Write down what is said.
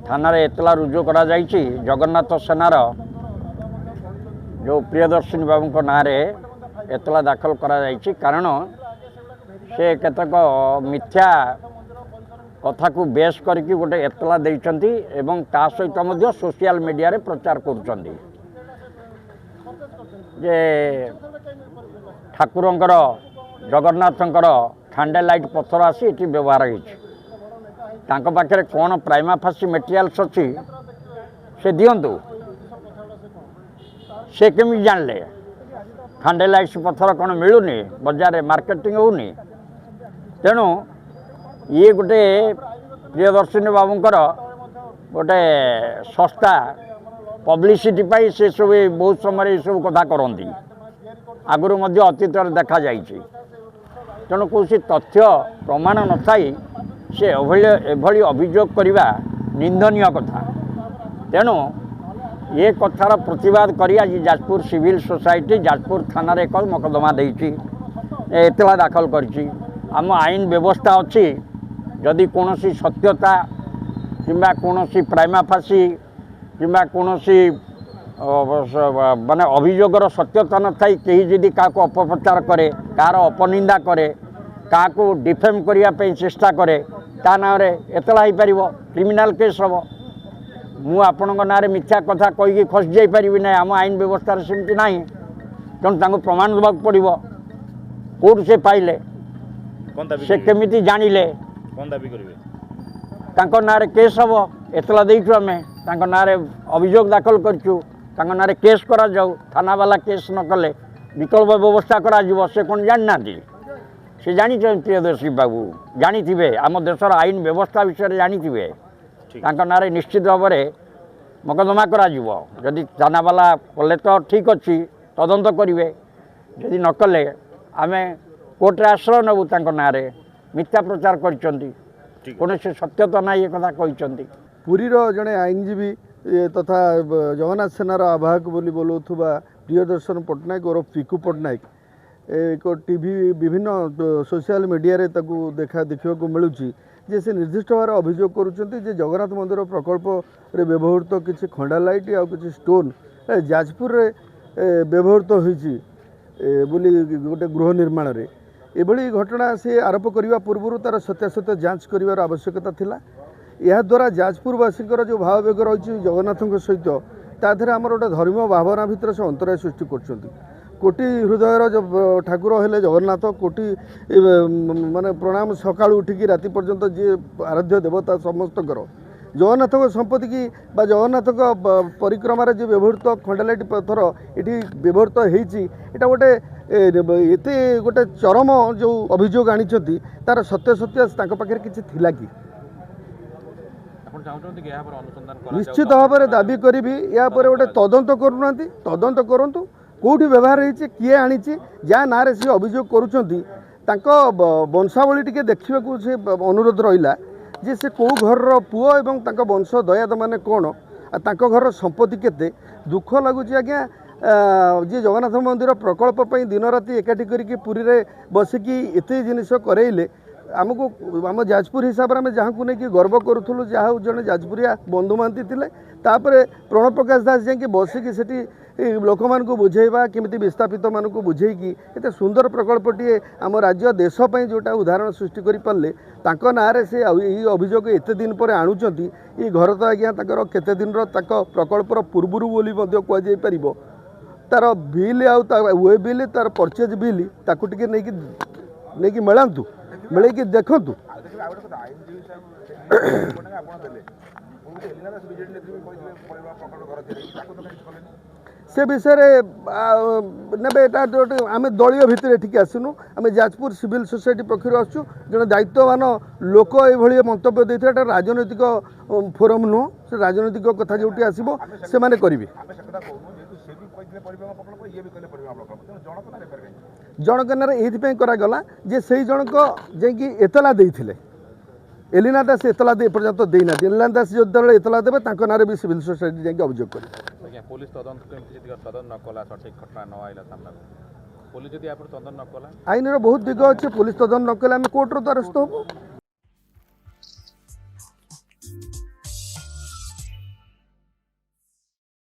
थाना एतला रुजु करा जगन्नाथ सेनार जो प्रियदर्शिनी बाबू ना एतला दाखल करा कारण से केतक मिथ्या कथा को बेस करके गोटे एतला देइचंती एवं ता सहित मध्य सोशल मीडिया रे प्रचार करुचंती जे ठाकुरंकर जगन्नाथंकर खांडेलाइट पत्थर आसी एटी व्यवहार होइछि तांको पाखे कौन प्राइमा फासी मेटेरियल्स अच्छी से दिंतु से केमी जानले खांडेलाइट पत्थर कौन मिलूनी बजार मार्केटिंग होनी तेणु ये गोटे प्रियदर्शिनी बाबूंकर गोटे संस्था पब्लिसिटी पाई से सब बहुत समय सब कथा करती आगुरी अतीत देखा जाइए तेणु कौन तथ्य प्रमाण न थाई से एभली अभियोग करवा निंदनीय कथा तेणु ये कथार प्रतिवाद करी आज जाजपुर सिविल सोसाइटी जाजपुर थाना एक मकदमा देती एतला दाखल करी आम आईन व्यवस्था अच्छी जदि कौन सत्यता किंबा कौन प्राइमा फासी किंबा कौन माने अभियोगर सत्यता न थाई कहीं जदि क्या अपप्रचार करे कार अपनिंदा करे क्या डिफेम करने चेष्टा करे ता ना एतला हो पार क्रिमिनाल केस हम मु आपण ना मिथ्या कथा कहीकि खसी जाई पारि ना आम आईन व्यवस्था सेमती ना तेणु प्रमाण देवाक पड़ो कौट से पाइले से केमिति जानिले तांको नारे केस हम एतला देइछु आमे तांको नारे अभियोग दाखल करछु तांको नारे केस करा जाऊ थाना वाला केस न कले विकल्प व्यवस्था करा जीवो से कोन जानना से जानी प्रियदर्शी बाबू जानी आम देशर आईन व्यवस्था विषय जानी तांको नारे निश्चित भाव में मकदमा करा जीवो जदि थाना वाला कले तो ठीक अच्छी तदंत करेंगे जदि न कले आमे कोर्टे आश्रय नबू तांको नारे मिथ्या प्रचार कर कौन से सत्यता ना ये कथा कहते पुरीर जड़े आईनजीवी तथा जगन्नाथ सेनार आवाहक बोली बोलूथुबा प्रियदर्शन पट्टनायक और पिकू पट्टनायक एक टीवी विभिन्न सोशल मीडिया रे ताकू देखा मिलूँ जे से निर्दिष्ट भाव अभियोग करुँच जगन्नाथ मंदिर प्रकल्प रे व्यवहृत किसी खंडालाइट आ कि स्टोन जाजपुर रे व्यवहृत होती गोटे गृह निर्माण रे एभली घटना से आरोप करने पूर्व तार सत्यासत्य जांच कर आवश्यकता थिला यह द्वारा जाजपुरवासी जो भाववेग रही जगन्नाथ सहित तादे आम गोटे धर्म भावना भितर से अंतराय सृष्टि कर कोटी हृदयर जो ठाकुर हेले जगन्नाथ कोटी माने प्रणाम सका उठिकी राति पर्यंत जी आराध्य देवता समस्त जगन्नाथ संपत्ति की जगन्नाथ परिक्रमा जो व्यवहृत खंडालाइट पत्थर ये व्यवहृत होती गोटे एते गोटे चरम जो अभियोग आनी तार सत्य सत्य पाखे किसी थिला कि निश्चित भाव में दाबी करी या गोटे तदंत करूना तदंत करूँ कौटी व्यवहार होती किए आनी जहाँ ना सी अभियोग करुँच वंशावली टी देखा से अनुरोध रहा जे से कौ घर पुओ एवं वंश दयाद माने कौन आ घर संपत्ति केते दुख लगुच आज्ञा जी जगन्नाथ मंदिर प्रकल्प दिन राति एकाठी करके पुरी रे बसिकी एते जिनिस करैले आमको आम जाजपुर हिसाब से आम जहाँ को लेकिन गर्व करूँ जहाँ जड़े जाजपुरिया बंधु महांती थे तापर प्रणव प्रकाश दास जाकि बसिकी से लोक मान बुझेवा केमी विस्थापित मान बुझेकी एत सुंदर प्रकल्पटे आम राज्य देशपाई जोटा उदाहरण सृष्टि कर ना से अभियोग एत दिन पर आणुंट ये घर तो आज्ञा केते दिन प्रकल्पर पूर्वर बोली कहुपर तार बिल आए बिल तार परचेज बिल ताकू टे नहीं मिलांतु मिलैकी देखु से विषय ने आम दलीय भितर ठीक आसनु आम जाजपुर सिविल सोसाइटी पक्ष आसु जड़े दायित्ववान लोक ये मंतव्य देते राजनैतिक फोरम नुह से राजनैतिक कथा जो आसो से मैंने करेंगे जनक नारे ये करागला जे से जनक जाकि एतला देते एलिना दास एतला दे पर्यंत देना एलिना दास जो एतला देवे ना भी सिविल सोसाइटी जाकि अभियोग कर पुलिस तदंत न कला सठिक घटना न आइला सामना पुलिस जदि तदंत न कला आईन बहुत दिग अच्छे पुलिस तदंत न कले आम कोर्टर द्वारस्थ हबू